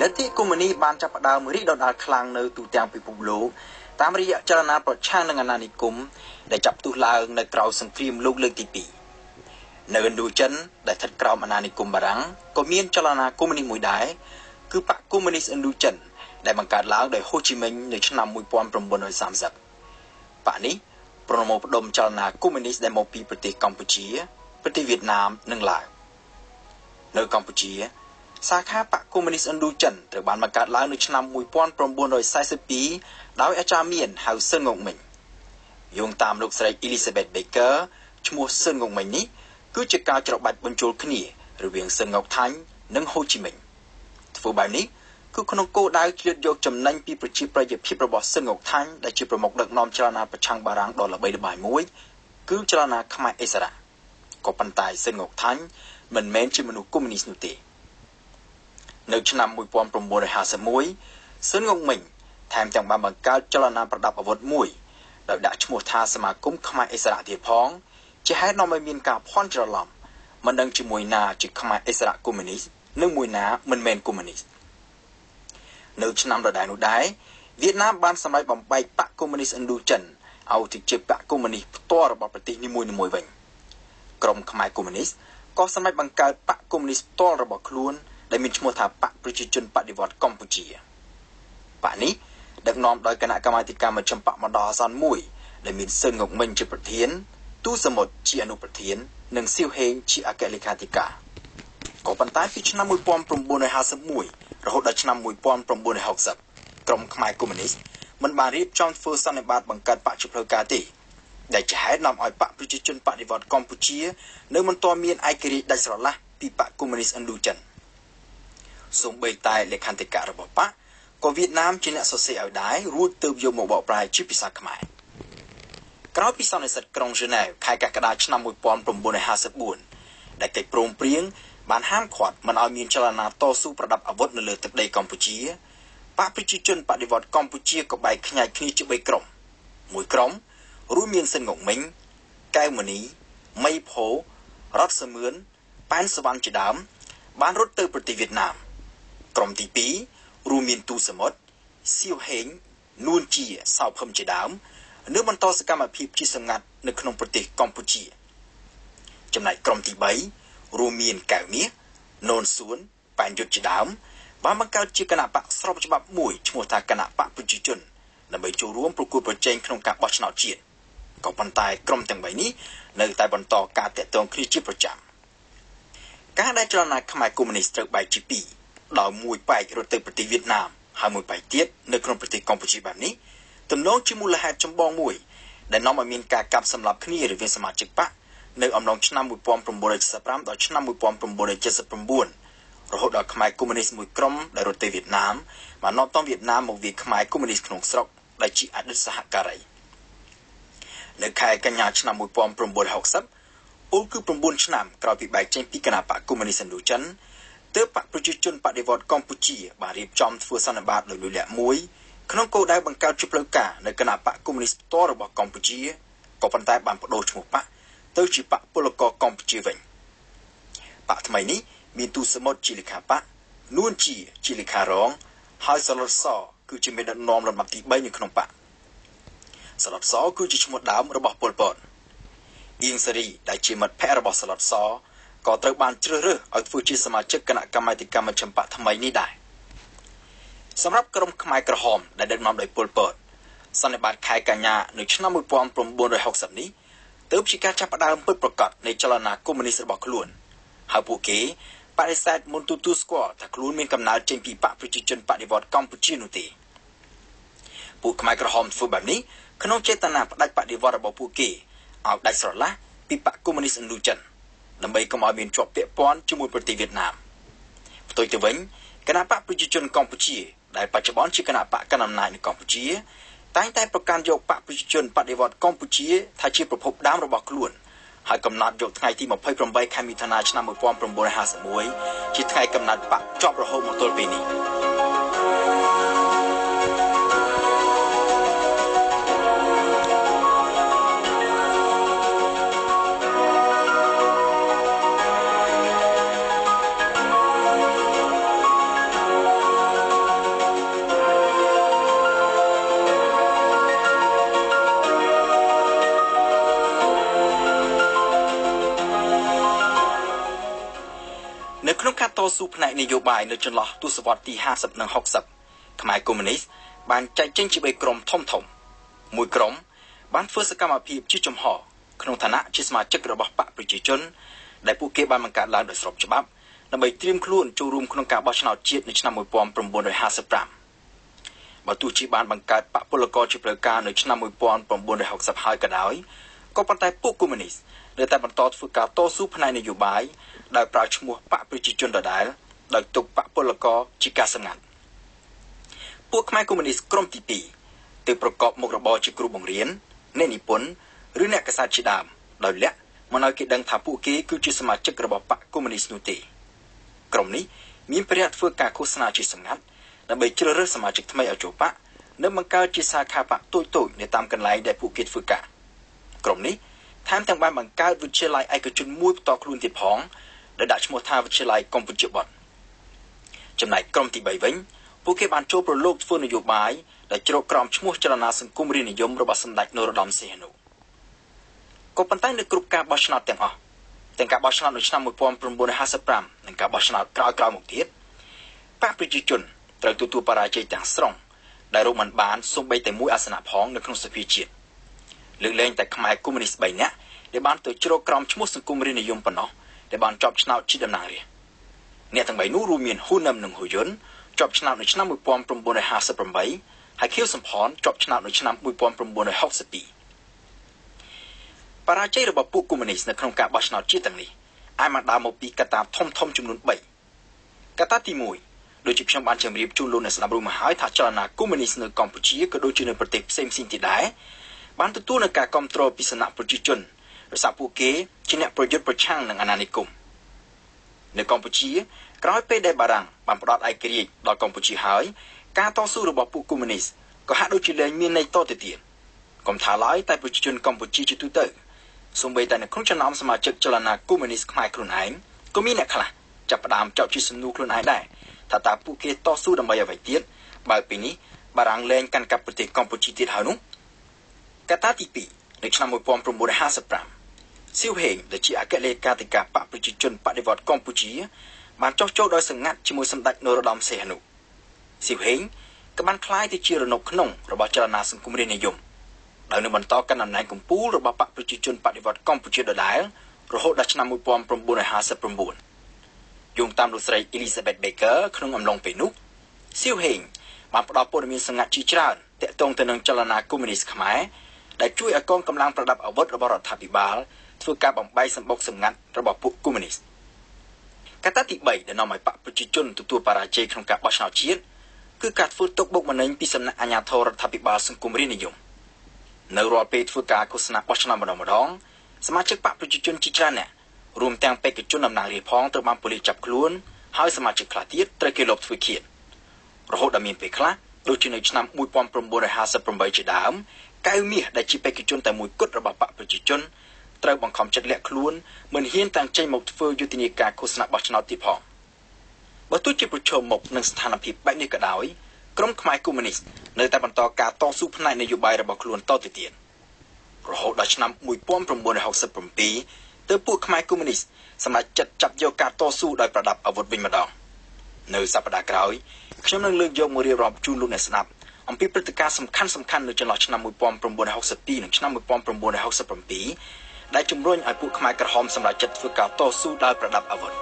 និតិកុម្មុយនីសបានចាប់ផ្ដើមរីកដុតដាលខ្លាំងនៅទូទាំងពិភពលោកតាមរយៈចលនាប្រឆាំងនឹងអាណានិគមដែលចាប់ផ្ទុះឡើងនៅក្រៅសង្គ្រាមលោកលើកទី2នៅឥណ្ឌូចិនដែលស្ថិតក្រោមអាណានិគមបារាំងក៏មានចលនាកុម្មុយនីសមួយដែរគឺបកកុម្មុយនីសឥណ្ឌូចិនដែលបង្កើតឡើងដោយហ៊ូជីមិញនៅឆ្នាំ1930បកនេះប្រមូលផ្ដុំចលនាកុម្មុយនីសដែលមកពីប្រទេសកម្ពុជាប្រទេសវៀតណាមនិងឡាវនៅកម្ពុជាសាខាបកកុម្មុយនីសឥណ្ឌូចិនត្រូវបានបង្កើតឡើងនៅឆ្នាំ1942ដោយអាចារ្យមានហៅស៊ិនងុកមិញយោងតាមលោកស្រី Elizabeth Baker ឈ្មោះស៊ិនងុកមិញនេះគឺជាការច្របាច់បញ្ចូលគ្នារវាងស៊ិនងុកថាញ់និងហ៊ូជីមិញធ្វើបែបនេះគឺក្នុងគោលដៅឆ្លៀតយកចំណេញពីប្រជាប្រិយភាពរបស់ស៊ិនងុកថាញ់ដែលជាប្រមុខដឹកនាំចលនាប្រឆាំងបារាំងដ៏ល្បីល្បាញមួយគឺចលនាខ្មែរអិសរាក៏ប៉ុន្តែស៊ិនងុកថាញ់មិនមែនជាមនុស្សកុម្មុយនីសនោះទេនៅឆ្នាំ1951ស៊ិនងុកមិញថែមទាំងបានបង្កើតចលនាប្រដាប់អាវុធមួយដោយដាក់ឈ្មោះថាសមាគមខ្មែរអិសរាទៀតផងជាហេតុនាំឲ្យមានការភ័ន្តច្រឡំមិនដឹងជាមួយណាជាខ្មែរអិសរាកុម្មុយនីសនិងមួយណាមិនមែនកុម្មុយនីសនៅឆ្នាំដដែលនោះដែរវៀតណាមបានសម្រេចបំបែកបកកុម្មុយនីសឥណ្ឌូចិនឲ្យទៅជាបកកុម្មុយនីសផ្ទាល់របស់ប្រទេសនីមួយៗវិញក្រុមខ្មែរកុម្មុយនីសក៏សម្រេចបង្កើតបកកុម្មុយនីសផ្ទាល់របស់ខ្លួនដែលមានឈ្មោះថាបកប្រជាជនបដិវត្តន៍កម្ពុជាបកនេះដឹកនាំដោយគណៈកម្មាធិការមជ្ឈិមបកមណ្ឌលអាសន្នមួយដែលមានស៊ិនងុកមិញជាប្រធានទូសមុទ្រជាអនុប្រធាននិងសៀវហេងជាអគ្គលេខាធិការក៏ប៉ុន្តែពីឆ្នាំ1951រហូតដល់ឆ្នាំ1960ក្រុមខ្មែរកុម្មុយនីសមិនបានរៀបចំធ្វើសន្និបាតបង្កើតបកជាផ្លូវការទេដែលជាហេតុនាំឲ្យបកប្រជាជនបដិវត្តន៍កម្ពុជានៅមិនទាន់មានឯករាជ្យដាច់ស្រឡះពីបកកុម្មុយនីសឥណ្ឌូចិនសូម្បីតែលេខាធិការរបស់បកក៏វៀតណាមជាអ្នកសរសេរឲ្យដែររួចទើបយកមកបកប្រែជាភាសាខ្មែរក្រោយពីសន្និសីទក្រុងហ្សឺណែវខែកក្កដាឆ្នាំ1954ដែលកិច្ចព្រមព្រៀងបានហាមឃាត់មិនឲ្យមានចលនាតស៊ូប្រដាប់អាវុធនៅលើទឹកដីកម្ពុជាបកប្រជាជនបដិវត្តន៍កម្ពុជាក៏បែកខ្ញែកគ្នាជា3ក្រុមមួយក្រុមរួមមានស៊ិនងុកមិញកែវមនីមីផូរតសមឿនប៉ែនសវណ្ណជាដើមបានរត់ទៅប្រទេសវៀតណាមក្រុមទី2រួមមានទូសមុទ្រសៀវហេងនួនជាសោភឹមជាដើមនៅបន្តសកម្មភាពជាសម្ងាត់នៅក្នុងប្រទេសកម្ពុជាចំណែកក្រុមទី3រួមមានកៅមាសនូនសួនប៉ែនយុទ្ធជាដើមបានបង្កើតជាគណៈបកស្របច្បាប់មួយឈ្មោះថាគណៈបកប្រជាជនដើម្បីចូលរួមប្រកួតប្រជែងក្នុងការបោះឆ្នោតជាតិក៏ប៉ុន្តែក្រុមទាំង3នេះនៅតែបន្តការតាក់ទងគ្នាជាប្រចាំការដែលចលនាខ្មែរកុម្មុយនីសត្រូវបែកជាពីរដោយមួយបែករត់ទៅប្រទេសវៀតណាមហើយមួយបែកទៀតនៅក្នុងប្រទេសកម្ពុជាបែបនេះទំនងជាមូលហេតុចម្បងមួយដែលនាំឲ្យមានការកាប់សម្លាប់គ្នារវាងសមាជិកបកនៅអំឡុងឆ្នាំ1975ដល់ឆ្នាំ1979រហូតដល់ខ្មែរកុម្មុយនីសមួយក្រុមដែលរត់ទៅវៀតណាមបាននាំតង់វៀតណាមមកវាយខ្មែរកុម្មុយនីសក្នុងស្រុកដែលជាអតីតសហការីនៅខែកញ្ញាឆ្នាំ1960អូលគឺ9ឆ្នាំក្រោយពីបែកចេញពីគណៈបកកុម្មុយនីសឥណ្ឌូចិនទើបបកប្រជាជនបដិវត្តន៍កម្ពុជាបានរៀបចំធ្វើសន្និបាតដោយលុយលាក់មួយក្នុងគោលដៅបង្កើតជាផ្លូវការនៅគណៈបកកុម្មុយនីសផ្ទាល់របស់កម្ពុជាក៏ប៉ុន្តែបានបដូរឈ្មោះបកទៅជាបកពលករកម្ពុជាវិញបកថ្មីនេះមានទូសមុទ្រជាលេខាបកនួនជាលេខារងហើយសឡុតសគឺជាមេដឹកនាំលំដាប់ទី3នៅក្នុងបកសឡុតសគឺជាឈ្មោះដើមរបស់ប៉ុលពតអៀងសេរីដែលជាមិត្តភក្តិរបស់សឡុតសក៏ត្រូវបានជ្រើសរើសឲ្យធ្វើជាសមាជិកគណៈកម្មាធិការមជ្ឈិមបកថ្មីនេះដែរសម្រាប់ក្រុមខ្មែរក្រហមដែលដឹកនាំដោយប៉ុលពតសន្និបាតខែកញ្ញានៅឆ្នាំ1960នេះទើបជាការចាប់ផ្ដើមពិតប្រាកដនៃចលនាកុម្មុយនីសរបស់ខ្លួនហើយពួកគេបដិសេធមុនទទួលស្គាល់ថាខ្លួនមានកំណើតចេញពីបកប្រជាជនបដិវត្តន៍កម្ពុជានោះទេពួកខ្មែរក្រហមធ្វើបែបនេះក្នុងចេតនាផ្ដាច់បដិវត្តន៍របស់ពួកគេឲ្យដាច់ស្រឡះពីបកកុម្មុយនីសឥណ្ឌូចិនដើម្បីកុំឲ្យមានជាប់ពាក់ព័ន្ធជាមួយប្រទេសវៀតណាមផ្ទុយទៅវិញគណៈបកប្រជាជនកម្ពុជាដែលបច្ចុប្បន្នជាគណៈបកកណ្ដាលអំណាចនៅកម្ពុជាតែងតែប្រកាន់យកបកប្រជាជនបដិវត្តន៍កម្ពុជាថាជាប្រភពដើមរបស់ខ្លួនហើយកំណត់យកថ្ងៃទី28ខែមិថុនាឆ្នាំ1951ជាថ្ងៃកំណត់បកជាប់រហូតមកទល់ពេលនេះ ស៊ូផ្នែកនយោបាយនៅចន្លោះទសវត្សរ៍ទី50និង60ខ្មែរកុម្មុយនីសបានចែកចេញជា3ក្រុមធំមួយក្រុមបានធ្វើសកម្មភាពជាចំហក្នុងឋានៈជាសមាជិករបស់បកប្រជាជនដែលពួកគេបានបង្កើតឡើងដោយស្របច្បាប់ដើម្បីត្រៀមខ្លួនចូលរួមក្នុងការបោះឆ្នោតជាតិនៅឆ្នាំ1955បើទោះជាបានបង្កើតបកពលករជាផ្លូវការនៅឆ្នាំ1960ហើយក៏ដោយក៏ប៉ុន្តែពួកកុម្មុយនីសនៅតែបន្តធ្វើការតស៊ូផ្នែកនយោបាយដោយប្រើឈ្មោះបកប្រជាជនដដែលដោយទុកបកពលករជាការសម្ងាត់ពួកខ្មែរកុម្មុយនីសក្រុមទី2ទើបប្រកបមុខរបរជាគ្រូបង្រៀនអ្នកនិពន្ធឬអ្នកកាសែតជាដើមដោយលាក់មិនឲ្យគេដឹងថាពួកគេគឺជាសមាជិករបស់បកកុម្មុយនីសនោះទេក្រុមនេះមានប្រតិធ្វើការឃោសនាជាសម្ងាត់ដើម្បីជ្រើសរើសសមាជិកថ្មីឲ្យចូលបកនិងបង្កើតជាសាខាបកតូចៗនៅតាមកន្លែងដែលពួកគេធ្វើការក្រុមនេះថែមទាំងបានបង្កើតវិទ្យាល័យឯកជនមួយបន្តខ្លួនទៀតផងដែលដាក់ឈ្មោះថាវិទ្យាល័យកម្ពុជាបតចំណែកក្រុមទី3វិញពួកគេបានចូលប្រឡូកធ្វើនយោបាយដែលជ្រកក្រោមឈ្មោះចលនាសង្គមរាស្ត្រនិយមរបស់សម្ដេចនរោត្តមសីហនុក៏ប៉ុន្តែនៅគ្រប់ការបោះឆ្នោតទាំងអស់ទាំងការបោះឆ្នោតនៅឆ្នាំ1955និងការបោះឆ្នោតក្រោយៗមកទៀតបកប្រជាជនត្រូវទទួលបរាជ័យទាំងស្រុងដែលរកមិនបានសូម្បីតែមួយអាសនៈផងនៅក្នុងសភាជាតិលើកលែងតែខ្មែរកុម្មុយនីស3នាក់ដែលបានទៅជ្រកក្រោមឈ្មោះសង្គមរាស្ត្រនិយមប៉ុណ្ណោះដែលបានជាប់ឆ្នោតជាតំណាងរាស្ត្រអ្នកទាំង3នោះរួមមានហ៊ូណាំនិងហ៊ូយុនជាប់ឆ្នោតនៅឆ្នាំ1958ហើយខៀវសំផនជាប់ឆ្នោតនៅឆ្នាំ1962បរាជ័យរបស់ពួកកុម្មុយនីសនៅក្នុងការបោះឆ្នោតជាតិទាំងនេះអាចបានដើរមកពីកត្តាធំចំនួន3កត្តាទី1ដូចជាខ្ញុំបានជម្រាបជូនលោកអ្នកស្ដាប់រួចមកហើយថាចលនាកុម្មុយនីសនៅកម្ពុជាក៏ដូចជានៅប្រទេសផ្សេងៗទៀតដែរបានទទួលនឹងការគ្រប់គ្រងពីសំណាក់ប្រជាជនដោយសារពួកគេជាអ្នកប្រយុទ្ធប្រឆាំងនឹងអាណានិគមនៅកម្ពុជាក្រោយពេលដែលបារាំងបានផ្ដោតឯករាជ្យដល់កម្ពុជាហើយការតស៊ូរបស់ពួកកុម្មុយនីសក៏ហាក់ដូចជាលែងមានន័យតទៅទៀតកុំថាឡើយតែប្រជាជនកម្ពុជាជាទូទៅសូម្បីតែនៅក្នុងចំណោមសមាជិកចលនាកុម្មុយនីសខ្មែរខ្លួនឯងក៏មានអ្នកខ្លះចាប់ផ្ដើមចោទជាសំណួរខ្លួនឯងដែរថាតើពួកគេតស៊ូដើម្បីអ្វីទៀតបើពេលនេះបារាំងលែងកាន់កាប់ប្រទេសកម្ពុជាទៀតហើយនោះកត្តាទី2នៅឆ្នាំ1955សៀវហេងដែលជាអគ្គលេខាធិការបកប្រជាជនបដិវត្តន៍កម្ពុជាបានចោះចូលដោយសង្ងាត់ជាមួយសម្ដេចនរោត្តមសីហនុសៀវហេងក៏បានក្លាយទៅជារនុកក្នុងរបស់ចលនាសង្គមរាស្ត្រនិយមដោយនៅបន្តកាន់តំណែងកំពូលរបស់បកប្រជាជនបដិវត្តន៍កម្ពុជាដដែលរហូតដល់ឆ្នាំ1959យោងតាមលោកស្រី Elizabeth Baker ក្នុងអំឡុងពេលនោះសៀវហេងបានផ្ដល់ព័ត៌មានសង្ងាត់ជាច្រើនទាក់ទងទៅនឹងចលនាកុម្មុយនីសខ្មែរដែលជួយឲ្យកងកម្លាំងប្រដាប់អាវុធរបស់រដ្ឋាភិបាលធ្វើការបំបីសម្បុកសម្ងាត់របស់ពួកកុម្មុយនីសកត្តាទី3ដែលនាំឲ្យបកប្រជាជនទទួលបរាជ័យក្នុងការបោះឆ្នោតជាតិគឺការធ្វើទុកបុកម្នេញពីសំណាក់អាជ្ញាធររដ្ឋាភិបាលសង្គមរាស្ត្រនិយមនៅរាល់ពេលធ្វើការឃោសនាបោះឆ្នោតម្ដងសមាជិកបកប្រជាជនជាច្រើនអ្នករួមទាំងបេក្ខជនតំណាងរាស្ត្រផងត្រូវបានប៉ូលីសចាប់ខ្លួនហើយសមាជិកខ្លះទៀតត្រូវគេលបធ្វើឃាតរហូតដល់មានពេលខ្លះដូចជានៅឆ្នាំ1958ជាដើមកៅមាសដែលជាបេក្ខជនតែមួយគត់របស់បកប្រជាជនត្រូវបង្ខំចិត្តលាក់ខ្លួនមិនហ៊ានតាំងចេញមកធ្វើយុទ្ធនាការឃោសនាបោះឆ្នោតទៀតផងបើទោះជាប្រឈមមុខនឹងស្ថានភាពបែបនេះក៏ដោយក្រុមខ្មែរកុម្មុយនីសនៅតែបន្តការតស៊ូផ្នែកនយោបាយរបស់ខ្លួនតទៅទៀតរហូតដល់ឆ្នាំ1967ទើបពួកខ្មែរកុម្មុយនីសសម្រេចចិត្តចាប់យកការតស៊ូដោយប្រដាប់អាវុធវិញម្ដងនៅសប្តាហ៍ក្រោយខ្ញុំនឹងលើកយកមករៀបរាប់ជូនលោកអ្នកស្ដាប់អំពីព្រឹត្តិការណ៍សំខាន់នៅចន្លោះឆ្នាំ1962និងឆ្នាំ1967ដែលជំរុញឲ្យពួកខ្មែរក្រហមសម្រេចចិត្តធ្វើការតស៊ូដោយប្រដាប់អាវុធ